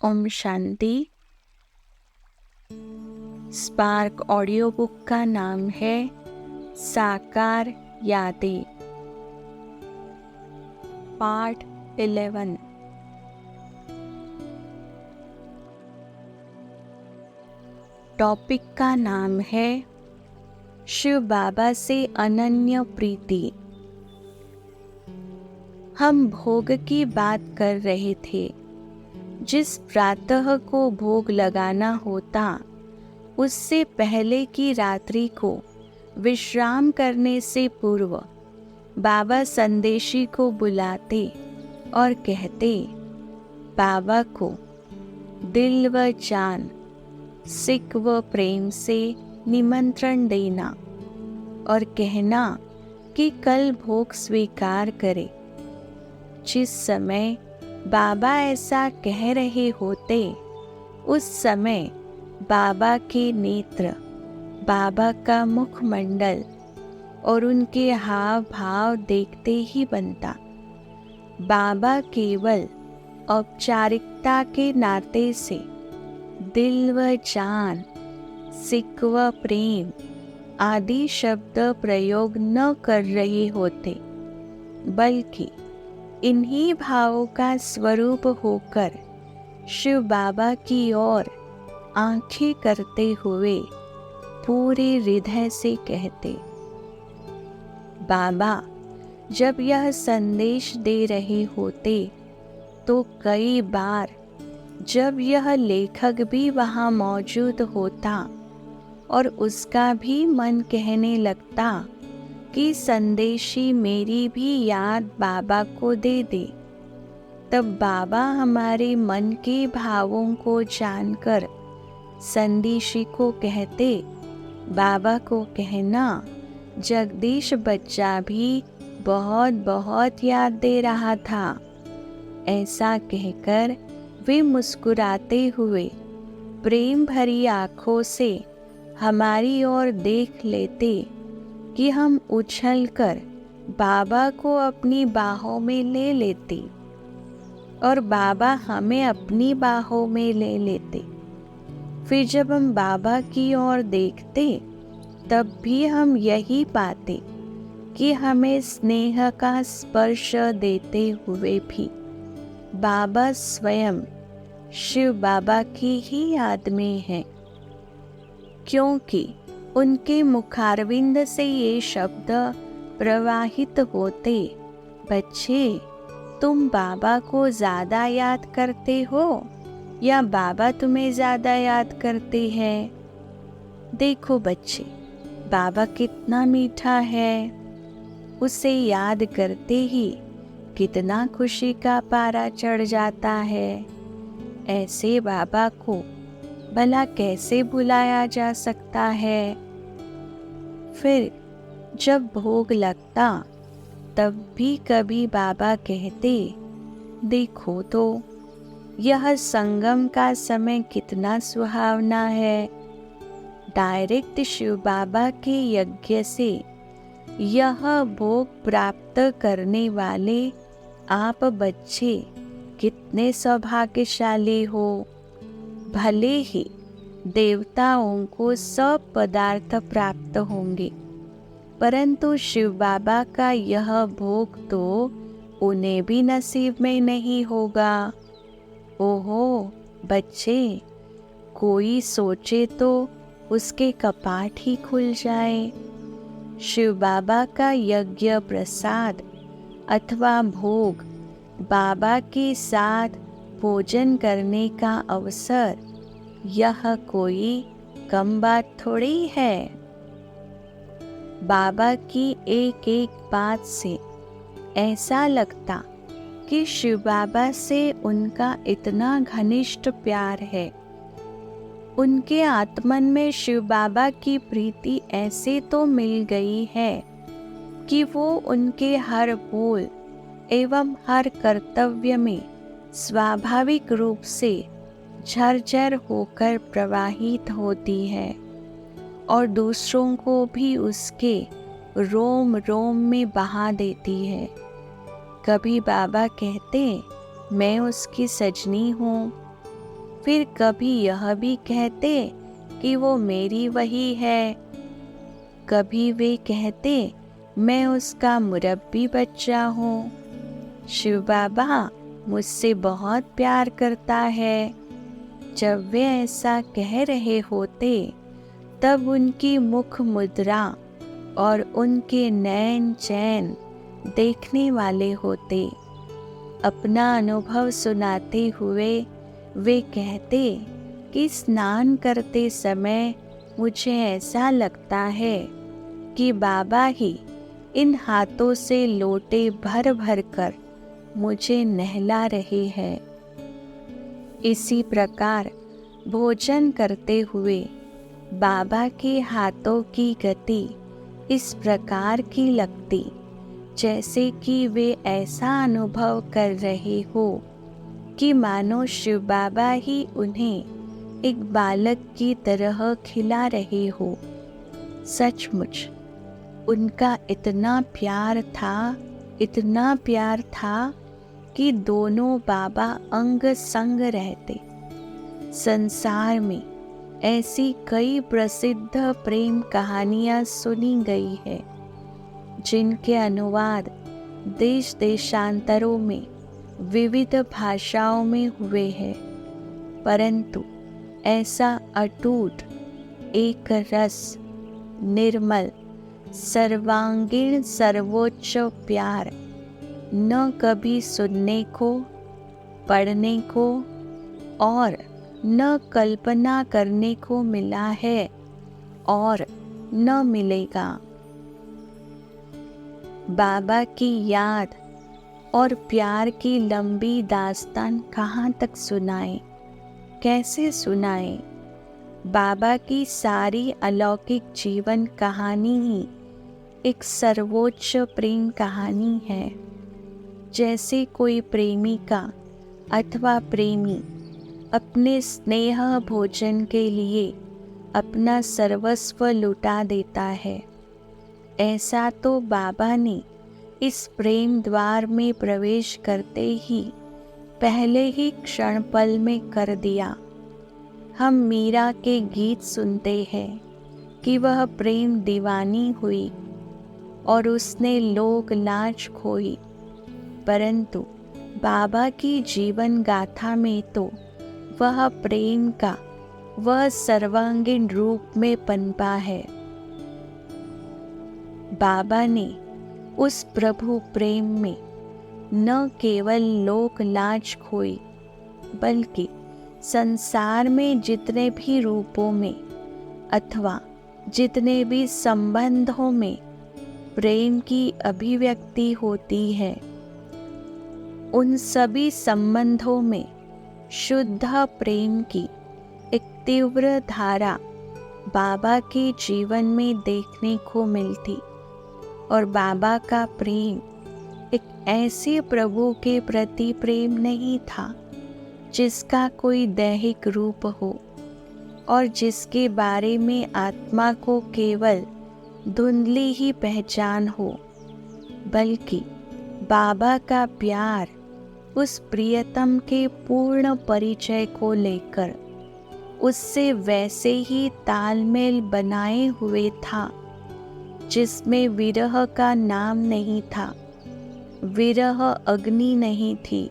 Om Shanti. Spark audio book का नाम है साकार यादें, पार्ट 11। टॉपिक का नाम है शिव बाबा से अनन्य प्रीति। हम भोग की बात कर रहे थे। जिस प्रातः को भोग लगाना होता, उससे पहले की रात्रि को विश्राम करने से पूर्व बाबा संदेशी को बुलाते और कहते, बाबा को दिल व जान, सिक व प्रेम से निमंत्रण देना और कहना कि कल भोग स्वीकार करे। जिस समय बाबा ऐसा कह रहे होते, उस समय बाबा के नेत्र, बाबा का मुखमंडल और उनके हाव भाव देखते ही बनता। बाबा केवल औपचारिकता के नाते से दिल व जान, सिक व प्रेम आदि शब्द प्रयोग न कर रहे होते, बल्कि इन्हीं भावों का स्वरूप होकर शिव बाबा की ओर आंखें करते हुए पूरे हृदय से कहते। बाबा जब यह संदेश दे रहे होते, तो कई बार जब यह लेखक भी वहाँ मौजूद होता और उसका भी मन कहने लगता कि संदेशी मेरी भी याद बाबा को दे दे, तब बाबा हमारे मन के भावों को जानकर संदेशी को कहते, बाबा को कहना जगदीश बच्चा भी बहुत बहुत याद दे रहा था। ऐसा कहकर वे मुस्कुराते हुए प्रेम भरी आँखों से हमारी ओर देख लेते कि हम उछलकर बाबा को अपनी बाहों में ले लेते और बाबा हमें अपनी बाहों में ले लेते। फिर जब हम बाबा की ओर देखते, तब भी हम यही पाते कि हमें स्नेह का स्पर्श देते हुए भी बाबा स्वयं शिव बाबा की ही याद में हैं, क्योंकि उनके मुखारविंद से ये शब्द प्रवाहित होते, बच्चे तुम बाबा को ज़्यादा याद करते हो या बाबा तुम्हें ज़्यादा याद करते हैं? देखो बच्चे, बाबा कितना मीठा है। उसे याद करते ही कितना खुशी का पारा चढ़ जाता है। ऐसे बाबा को भला कैसे भुलाया जा सकता है? फिर जब भोग लगता, तब भी कभी बाबा कहते, देखो तो यह संगम का समय कितना सुहावना है। डायरेक्ट शिव बाबा के यज्ञ से यह भोग प्राप्त करने वाले आप बच्चे कितने सौभाग्यशाली हो। भले ही देवताओं को सब पदार्थ प्राप्त होंगे, परंतु शिव बाबा का यह भोग तो उन्हें भी नसीब में नहीं होगा। ओहो बच्चे, कोई सोचे तो उसके कपाट ही खुल जाए। शिव बाबा का यज्ञ प्रसाद अथवा भोग, बाबा के साथ भोजन करने का अवसर, यह कोई कम बात थोड़ी है। बाबा की एक एक बात से ऐसा लगता कि शिव बाबा से उनका इतना घनिष्ठ प्यार है। उनके आत्मन में शिव बाबा की प्रीति ऐसे तो मिल गई है कि वो उनके हर बोल एवं हर कर्तव्य में स्वाभाविक रूप से झरझर होकर प्रवाहित होती है और दूसरों को भी उसके रोम रोम में बहा देती है। कभी बाबा कहते, मैं उसकी सजनी हूँ, फिर कभी यह भी कहते कि वो मेरी वही है, कभी वे कहते मैं उसका मुरब्बी बच्चा हूँ। शिव बाबा मुझसे बहुत प्यार करता है। जब वे ऐसा कह रहे होते तब उनकी मुख मुद्रा और उनके नैन चैन देखने वाले होते। अपना अनुभव सुनाते हुए वे कहते कि स्नान करते समय मुझे ऐसा लगता है कि बाबा ही इन हाथों से लोटे भर भर कर मुझे नहला रहे हैं। इसी प्रकार भोजन करते हुए बाबा के हाथों की गति इस प्रकार की लगती जैसे कि वे ऐसा अनुभव कर रहे हो कि मानो शिव बाबा ही उन्हें एक बालक की तरह खिला रहे हो। सचमुच उनका इतना प्यार था कि दोनों बाबा अंग संग रहते। संसार में ऐसी कई प्रसिद्ध प्रेम कहानियां सुनी गई है जिनके अनुवाद देश देशांतरों में विविध भाषाओं में हुए हैं, परंतु ऐसा अटूट, एक रस, निर्मल, सर्वांगीण, सर्वोच्च प्यार न कभी सुनने को, पढ़ने को और न कल्पना करने को मिला है और न मिलेगा। बाबा की याद और प्यार की लंबी दास्तान कहाँ तक सुनाएं, कैसे सुनाएं? बाबा की सारी अलौकिक जीवन कहानी ही एक सर्वोच्च प्रेम कहानी है। जैसे कोई प्रेमिका अथवा प्रेमी अपने स्नेह भोजन के लिए अपना सर्वस्व लुटा देता है, ऐसा तो बाबा ने इस प्रेम द्वार में प्रवेश करते ही पहले ही क्षण पल में कर दिया। हम मीरा के गीत सुनते हैं कि वह प्रेम दीवानी हुई और उसने लोक लाज खोई, परंतु बाबा की जीवन गाथा में तो वह प्रेम का वह सर्वांगीण रूप में पनपा है। बाबा ने उस प्रभु प्रेम में न केवल लोक लाज खोई, बल्कि संसार में जितने भी रूपों में अथवा जितने भी संबंधों में प्रेम की अभिव्यक्ति होती है, उन सभी संबंधों में शुद्ध प्रेम की एक तीव्र धारा बाबा के जीवन में देखने को मिलती। और बाबा का प्रेम एक ऐसे प्रभु के प्रति प्रेम नहीं था जिसका कोई दैहिक रूप हो और जिसके बारे में आत्मा को केवल धुंधली ही पहचान हो, बल्कि बाबा का प्यार उस प्रियतम के पूर्ण परिचय को लेकर उससे वैसे ही तालमेल बनाए हुए था जिसमें विरह का नाम नहीं था, विरह अग्नि नहीं थी,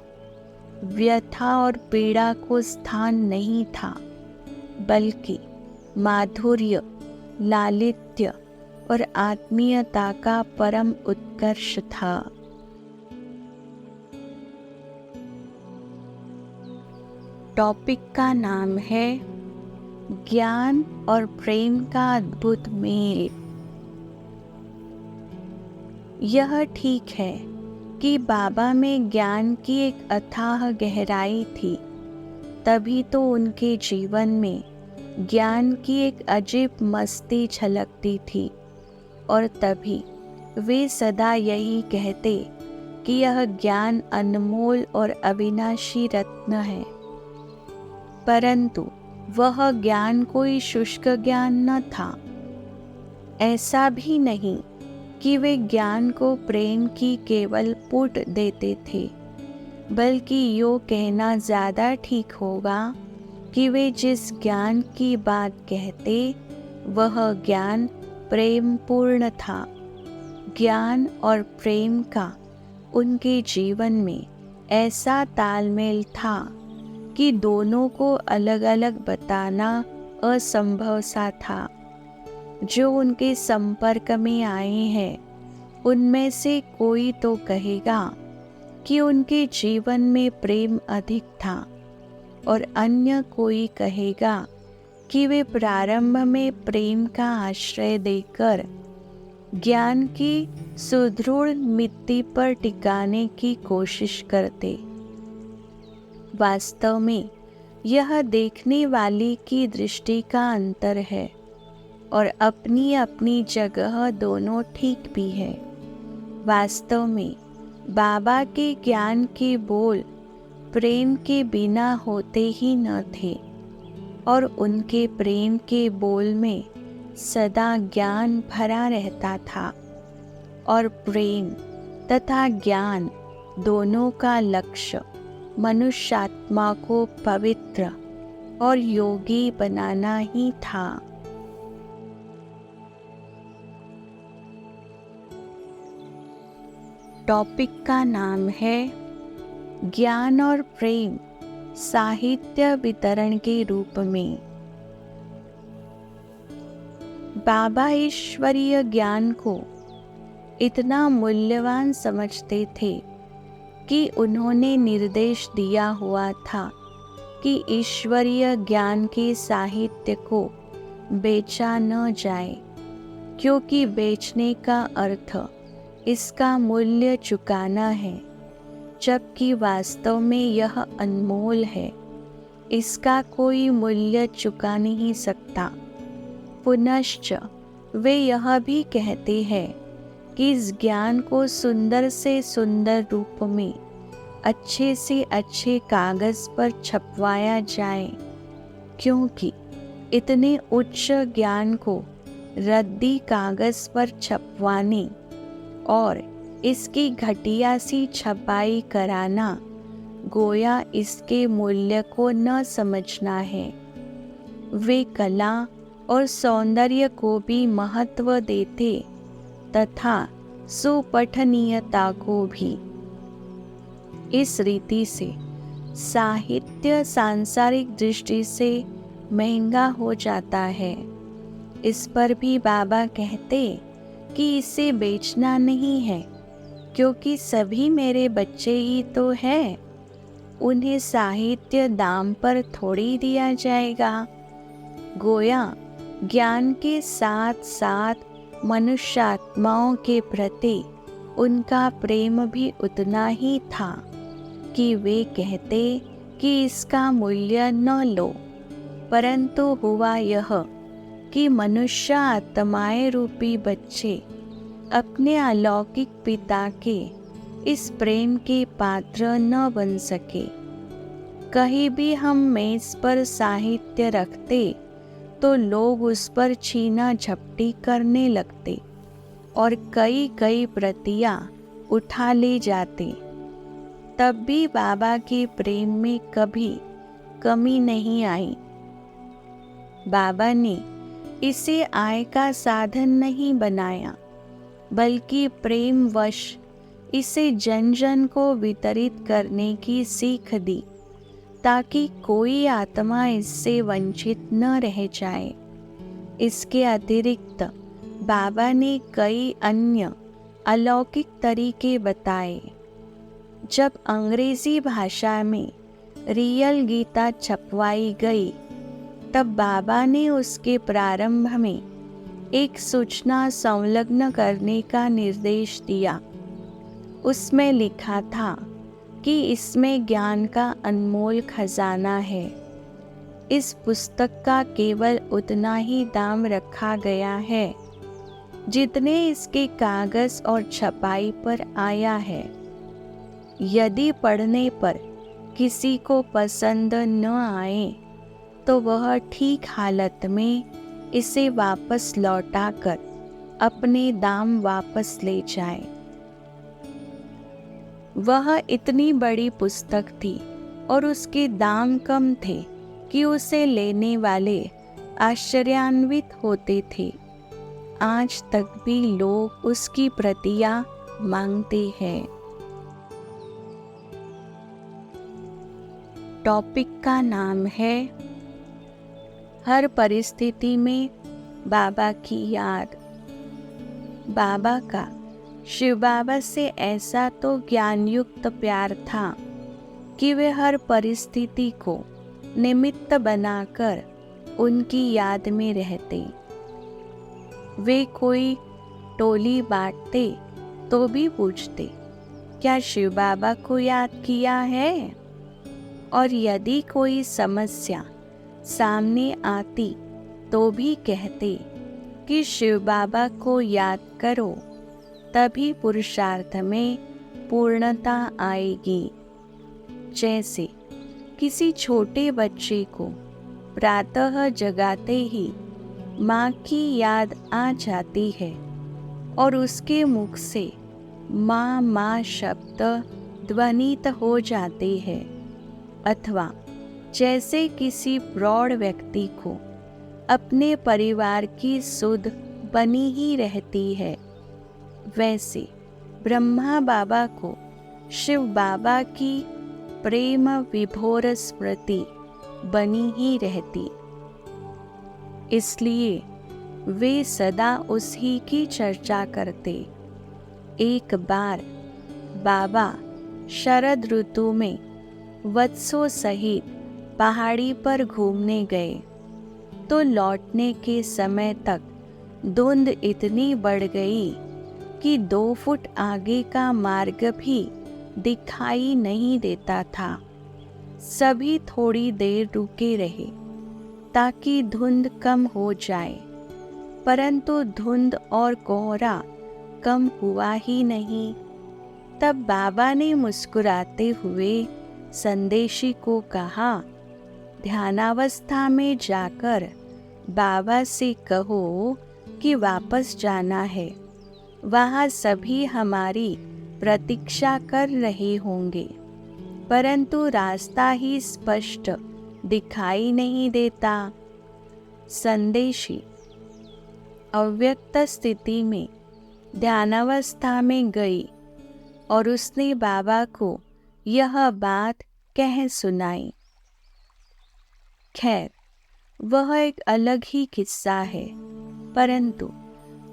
व्यथा और पीड़ा को स्थान नहीं था, बल्कि माधुर्य, लालित्य और आत्मीयता का परम उत्कर्ष था। टॉपिक का नाम है ज्ञान और प्रेम का अद्भुत मेल। यह ठीक है कि बाबा में ज्ञान की एक अथाह गहराई थी, तभी तो उनके जीवन में ज्ञान की एक अजीब मस्ती छलकती थी और तभी वे सदा यही कहते कि यह ज्ञान अनमोल और अविनाशी रत्न है। परंतु वह ज्ञान कोई शुष्क ज्ञान न था। ऐसा भी नहीं कि वे ज्ञान को प्रेम की केवल पुट देते थे, बल्कि यो कहना ज़्यादा ठीक होगा कि वे जिस ज्ञान की बात कहते वह ज्ञान प्रेम पूर्ण था। ज्ञान और प्रेम का उनके जीवन में ऐसा तालमेल था कि दोनों को अलग अलग बताना असंभव सा था। जो उनके संपर्क में आए हैं उनमें से कोई तो कहेगा कि उनके जीवन में प्रेम अधिक था और अन्य कोई कहेगा कि वे प्रारंभ में प्रेम का आश्रय देकर ज्ञान की सुदृढ़ मिट्टी पर टिकाने की कोशिश करते। वास्तव में यह देखने वाले की दृष्टि का अंतर है और अपनी अपनी जगह दोनों ठीक भी है। वास्तव में बाबा के ज्ञान के बोल प्रेम के बिना होते ही न थे और उनके प्रेम के बोल में सदा ज्ञान भरा रहता था और प्रेम तथा ज्ञान दोनों का लक्ष्य मनुष्यात्मा को पवित्र और योगी बनाना ही था। टॉपिक का नाम है ज्ञान और प्रेम साहित्य वितरण के रूप में। बाबा ईश्वरीय ज्ञान को इतना मूल्यवान समझते थे कि उन्होंने निर्देश दिया हुआ था कि ईश्वरीय ज्ञान के साहित्य को बेचा न जाए, क्योंकि बेचने का अर्थ इसका मूल्य चुकाना है, जबकि वास्तव में यह अनमोल है। इसका कोई मूल्य चुका नहीं सकता। पुनश्च वे यह भी कहते हैं कि इस ज्ञान को सुंदर से सुंदर रूप में अच्छे से अच्छे कागज पर छपवाया जाए, क्योंकि इतने उच्च ज्ञान को रद्दी कागज पर छपवाने और इसकी घटिया सी छपाई कराना गोया इसके मूल्य को न समझना है। वे कला और सौंदर्य को भी महत्व देते तथा सुपठनीयता को भी। इस रीति से साहित्य सांसारिक दृष्टि से महंगा हो जाता है। इस पर भी बाबा कहते कि इसे बेचना नहीं है, क्योंकि सभी मेरे बच्चे ही तो हैं। उन्हें साहित्य दाम पर थोड़ी दिया जाएगा। गोया ज्ञान के साथ साथ मनुष्यात्माओं के प्रति उनका प्रेम भी उतना ही था कि वे कहते कि इसका मूल्य न लो, परंतु हुआ यह कि मनुष्य आत्माएं रूपी बच्चे अपने अलौकिक पिता के इस प्रेम के पात्र न बन सके। कहीं भी हम मेज पर साहित्य रखते तो लोग उस पर छीना झपटी करने लगते और कई कई प्रतियां उठा ले जाते। तब भी बाबा के प्रेम में कभी कमी नहीं आई। बाबा ने इसे आय का साधन नहीं बनाया, बल्कि प्रेमवश इसे जन जन को वितरित करने की सीख दी, ताकि कोई आत्मा इससे वंचित न रह जाए। इसके अतिरिक्त बाबा ने कई अन्य अलौकिक तरीके बताए। जब अंग्रेजी भाषा में रियल गीता छपवाई गई, तब बाबा ने उसके प्रारंभ में एक सूचना संलग्न करने का निर्देश दिया। उसमें लिखा था कि इसमें ज्ञान का अनमोल खजाना है। इस पुस्तक का केवल उतना ही दाम रखा गया है जितने इसके कागज और छपाई पर आया है। यदि पढ़ने पर किसी को पसंद न आए तो वह ठीक हालत में इसे वापस लौटाकर अपने दाम वापस ले जाए। वह इतनी बड़ी पुस्तक थी और उसके दाम कम थे, कि उसे लेने वाले आश्चर्यान्वित होते थे। आज तक भी लोग उसकी प्रतियां मांगते हैं। टॉपिक का नाम है हर परिस्थिति में बाबा की याद। बाबा का शिव बाबा से ऐसा तो ज्ञानयुक्त प्यार था कि वे हर परिस्थिति को निमित्त बनाकर उनकी याद में रहते। वे कोई टोली बांटते तो भी पूछते, क्या शिव बाबा को याद किया है? और यदि कोई समस्या सामने आती तो भी कहते कि शिव बाबा को याद करो, तभी पुरुषार्थ में पूर्णता आएगी। जैसे किसी छोटे बच्चे को प्रातः जगाते ही माँ की याद आ जाती है और उसके मुख से माँ माँ शब्द ध्वनित हो जाते हैं, अथवा जैसे किसी प्रौढ़ व्यक्ति को अपने परिवार की सुध बनी ही रहती है, वैसे ब्रह्मा बाबा को शिव बाबा की प्रेम विभोर स्मृति बनी ही रहती। इसलिए वे सदा उसी की चर्चा करते। एक बार बाबा शरद ऋतु में वत्सों सहित पहाड़ी पर घूमने गए तो लौटने के समय तक धुंध इतनी बढ़ गई कि 2 फुट आगे का मार्ग भी दिखाई नहीं देता था। सभी थोड़ी देर रुके रहे ताकि धुंध कम हो जाए, परंतु धुंध और कोहरा कम हुआ ही नहीं। तब बाबा ने मुस्कुराते हुए संदेशी को कहा, ध्यानावस्था में जाकर बाबा से कहो कि वापस जाना है। वहाँ सभी हमारी प्रतीक्षा कर रहे होंगे, परंतु रास्ता ही स्पष्ट दिखाई नहीं देता। संदेशी अव्यक्त स्थिति में ध्यानावस्था में गई और उसने बाबा को यह बात कह सुनाई। खैर, वह एक अलग ही किस्सा है, परंतु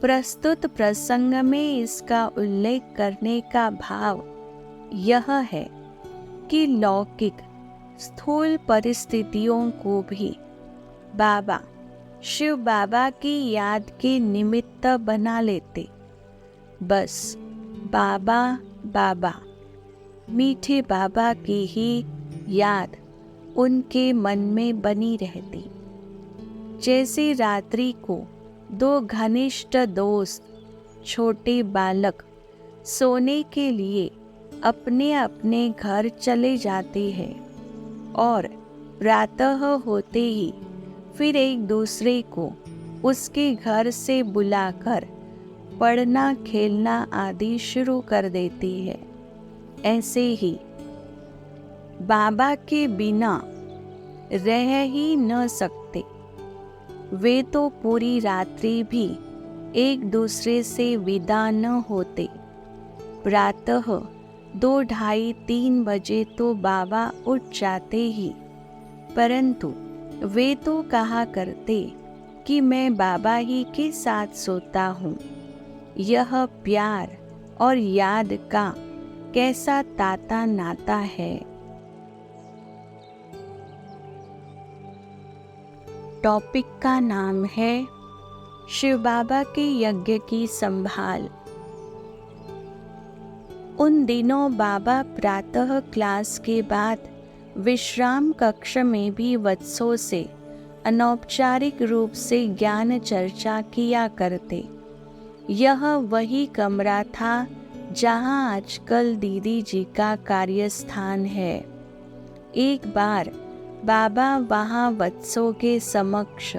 प्रस्तुत प्रसंग में इसका उल्लेख करने का भाव यह है कि लौकिक स्थूल परिस्थितियों को भी बाबा शिव बाबा की याद के निमित्त बना लेते। बस बाबा बाबा, मीठे बाबा की ही याद उनके मन में बनी रहती। जैसे रात्रि को 2 घनिष्ठ दोस्त छोटे बालक सोने के लिए अपने अपने घर चले जाते हैं और प्रातः होते ही फिर एक दूसरे को उसके घर से बुलाकर पढ़ना खेलना आदि शुरू कर देती है, ऐसे ही बाबा के बिना रह ही न सकते। वे तो पूरी रात्रि भी एक दूसरे से विदा न होते। प्रातः 2, ढाई 3 बजे तो बाबा उठ जाते ही, परंतु वे तो कहा करते कि मैं बाबा ही के साथ सोता हूँ। यह प्यार और याद का कैसा ताता नाता है। टॉपिक का नाम है शिव बाबा के यज्ञ की संभाल। उन दिनों बाबा प्रातः क्लास के बाद विश्राम कक्ष में भी वत्सों से अनौपचारिक रूप से ज्ञान चर्चा किया करते। यह वही कमरा था जहाँ आजकल दीदी जी का कार्यस्थान है। एक बार बाबा वहाँ वत्सों के समक्ष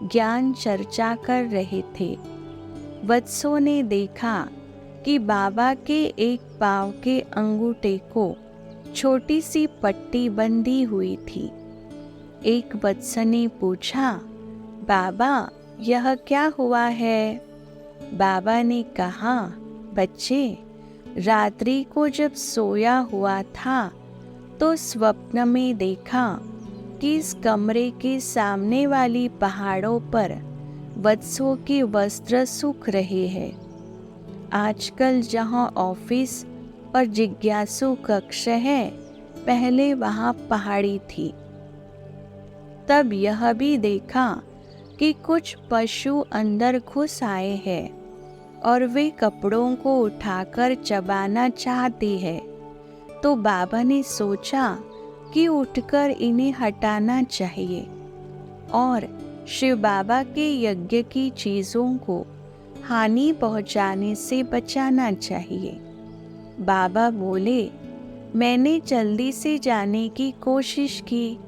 ज्ञान चर्चा कर रहे थे। वत्सों ने देखा कि बाबा के एक पाँव के अंगूठे को छोटी सी पट्टी बंधी हुई थी। एक वत्स ने पूछा, बाबा यह क्या हुआ है? बाबा ने कहा, बच्चे, रात्रि को जब सोया हुआ था तो स्वप्न में देखा कि इस कमरे के सामने वाली पहाड़ों पर वत्सों के वस्त्र सूख रहे हैं। आजकल जहाँ ऑफिस और जिज्ञासु कक्ष है, पहले वहाँ पहाड़ी थी। तब यह भी देखा कि कुछ पशु अंदर घुस आए हैं और वे कपड़ों को उठाकर चबाना चाहते हैं। तो बाबा ने सोचा कि उठकर इन्हें हटाना चाहिए और शिव बाबा के यज्ञ की चीज़ों को हानि पहुंचाने से बचाना चाहिए। बाबा बोले, मैंने जल्दी से जाने की कोशिश की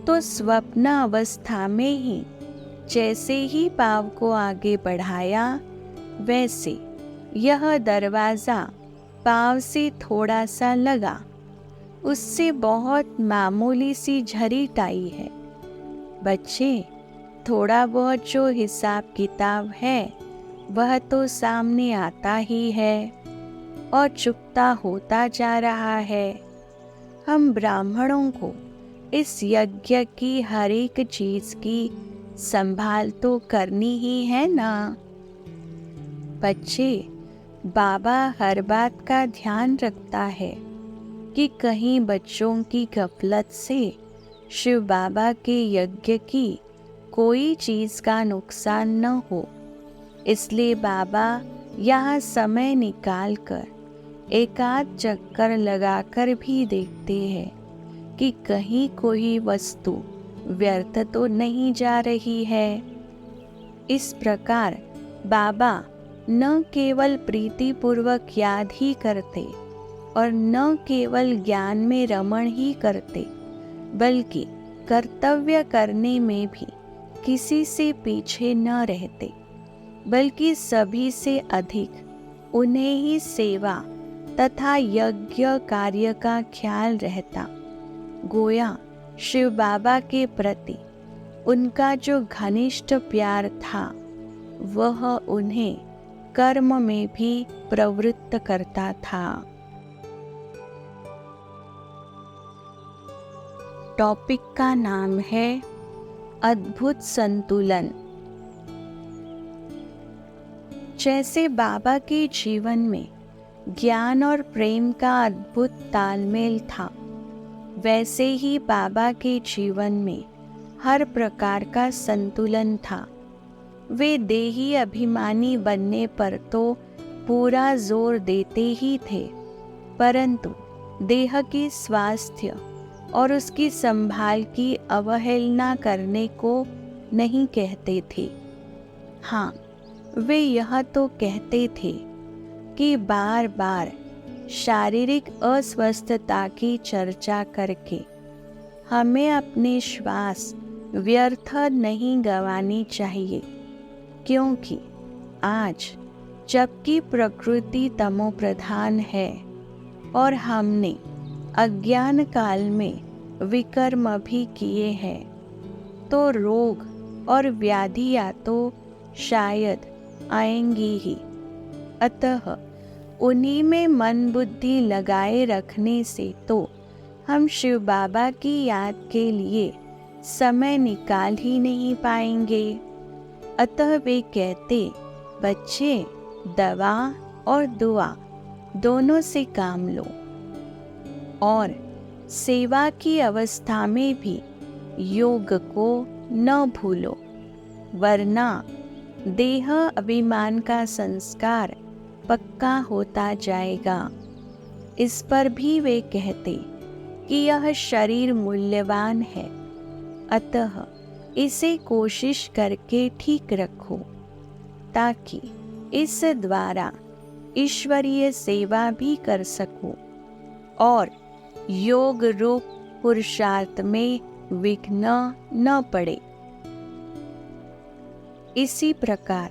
तो स्वप्न अवस्था में ही जैसे ही पाँव को आगे बढ़ाया, वैसे यह दरवाज़ा पाँव से थोड़ा सा लगा। उससे बहुत मामूली सी झरीट आई है। बच्चे, थोड़ा बहुत जो हिसाब किताब है वह तो सामने आता ही है और चुकता होता जा रहा है। हम ब्राह्मणों को इस यज्ञ की हर एक चीज की संभाल तो करनी ही है ना। बच्चे, बाबा हर बात का ध्यान रखता है कि कहीं बच्चों की गफलत से शिव बाबा के यज्ञ की कोई चीज का नुकसान न हो। इसलिए बाबा यहाँ समय निकाल कर एक आध चक्कर लगाकर भी देखते हैं कि कहीं कोई वस्तु व्यर्थ तो नहीं जा रही है। इस प्रकार बाबा न केवल प्रीतिपूर्वक याद ही करते और न केवल ज्ञान में रमण ही करते, बल्कि कर्तव्य करने में भी किसी से पीछे न रहते, बल्कि सभी से अधिक उन्हें ही सेवा तथा यज्ञ कार्य का ख्याल रहता। गोया शिव बाबा के प्रति उनका जो घनिष्ठ प्यार था, वह उन्हें कर्म में भी प्रवृत्त करता था। टॉपिक का नाम है अद्भुत संतुलन। जैसे बाबा के जीवन में ज्ञान और प्रेम का अद्भुत तालमेल था, वैसे ही बाबा के जीवन में हर प्रकार का संतुलन था। वे देही अभिमानी बनने पर तो पूरा जोर देते ही थे, परंतु देह की स्वास्थ्य और उसकी संभाल की अवहेलना करने को नहीं कहते थे। हाँ, वे यह तो कहते थे कि बार बार शारीरिक अस्वस्थता की चर्चा करके हमें अपने श्वास व्यर्थ नहीं गंवानी चाहिए, क्योंकि आज जबकि प्रकृति तमोप्रधान है और हमने अज्ञान काल में विकर्म भी किए हैं, तो रोग और व्याधियाँ तो शायद आएंगी ही। अतः उन्हीं में मन बुद्धि लगाए रखने से तो हम शिव बाबा की याद के लिए समय निकाल ही नहीं पाएंगे। अतः वे कहते, बच्चे, दवा और दुआ दोनों से काम लो और सेवा की अवस्था में भी योग को न भूलो, वरना देह अभिमान का संस्कार पक्का होता जाएगा। इस पर भी वे कहते कि यह शरीर मूल्यवान है, अतः इसे कोशिश करके ठीक रखो, ताकि इस द्वारा ईश्वरीय सेवा भी कर सको और योग रूप पुरुषार्थ में विघ्न न पड़े। इसी प्रकार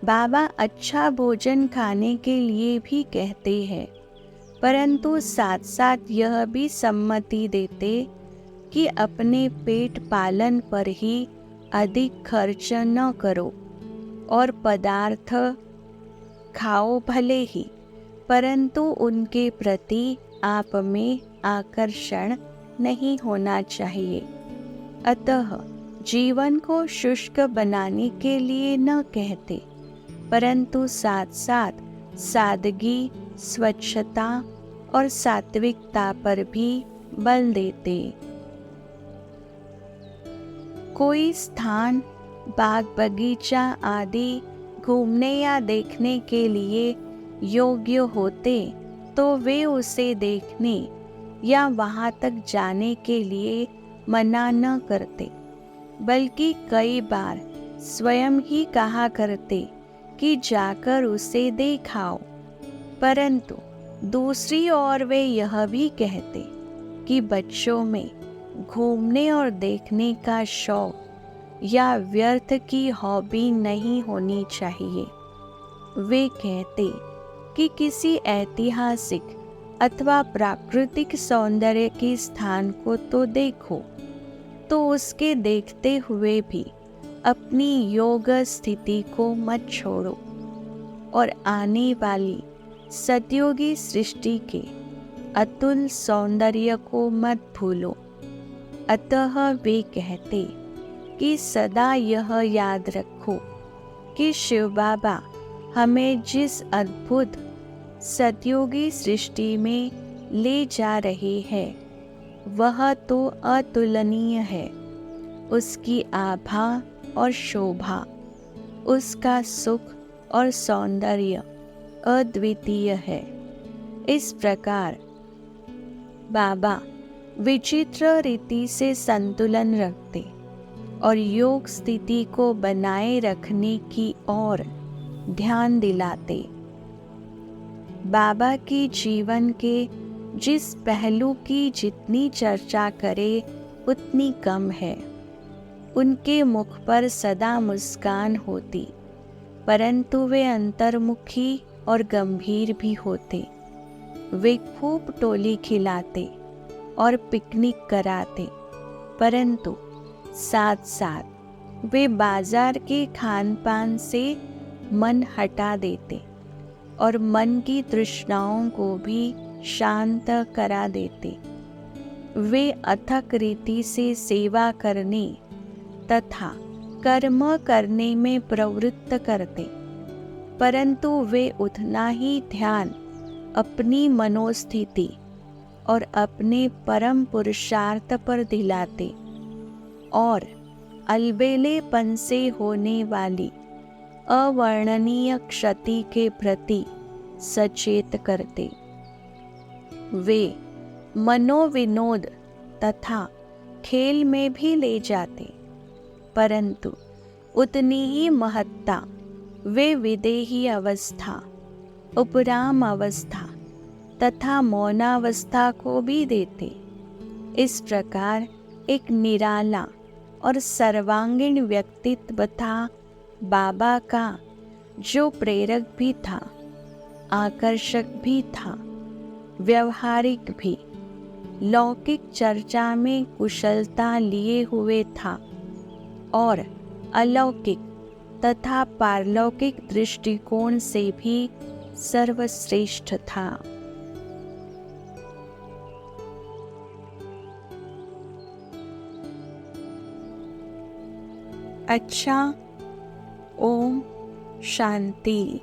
बाबा अच्छा भोजन खाने के लिए भी कहते हैं, परंतु साथ साथ यह भी सम्मति देते कि अपने पेट पालन पर ही अधिक खर्च न करो और पदार्थ खाओ भले ही, परंतु उनके प्रति आप में आकर्षण नहीं होना चाहिए। अतः जीवन को शुष्क बनाने के लिए न कहते, परंतु साथ साथ सादगी, स्वच्छता और सात्विकता पर भी बल देते। कोई स्थान, बाग बगीचा आदि घूमने या देखने के लिए योग्य होते तो वे उसे देखने या वहाँ तक जाने के लिए मना न करते, बल्कि कई बार स्वयं ही कहा करते कि जाकर उसे देखाओ। परंतु दूसरी ओर वे यह भी कहते कि बच्चों में घूमने और देखने का शौक या व्यर्थ की हॉबी नहीं होनी चाहिए। वे कहते कि किसी ऐतिहासिक अथवा प्राकृतिक सौंदर्य के स्थान को तो देखो, तो उसके देखते हुए भी अपनी योग स्थिति को मत छोड़ो और आने वाली सतयुगी सृष्टि के अतुल सौंदर्य को मत भूलो। अतः वे कहते कि सदा यह याद रखो कि शिव बाबा हमें जिस अद्भुत सतयुगी सृष्टि में ले जा रहे हैं वह तो अतुलनीय है। उसकी आभा और शोभा, उसका सुख और सौंदर्य अद्वितीय है। इस प्रकार बाबा विचित्र रीति से संतुलन रखते और योग स्थिति को बनाए रखने की ओर ध्यान दिलाते। बाबा के जीवन के जिस पहलू की जितनी चर्चा करे उतनी कम है। उनके मुख पर सदा मुस्कान होती, परंतु वे अंतर्मुखी और गंभीर भी होते। वे खूब टोली खिलाते और पिकनिक कराते, परंतु साथ साथ वे बाजार के खान पान से मन हटा देते और मन की तृष्णाओं को भी शांत करा देते। वे अथक रीति से सेवा करने तथा कर्म करने में प्रवृत्त करते, परंतु वे उतना ही ध्यान अपनी मनोस्थिति और अपने परम पुरुषार्थ पर दिलाते और अलबेलेपन से होने वाली अवर्णनीय क्षति के प्रति सचेत करते। वे मनोविनोद तथा खेल में भी ले जाते, परंतु उतनी ही महत्ता वे विदेही अवस्था, उपराम अवस्था तथा मौनावस्था को भी देते। इस प्रकार एक निराला और सर्वांगीण व्यक्तित्व था बाबा का, जो प्रेरक भी था, आकर्षक भी था, व्यवहारिक भी, लौकिक चर्चा में कुशलता लिए हुए था और अलौकिक तथा पारलौकिक दृष्टिकोण से भी सर्वश्रेष्ठ था। अच्छा, ओम शांति।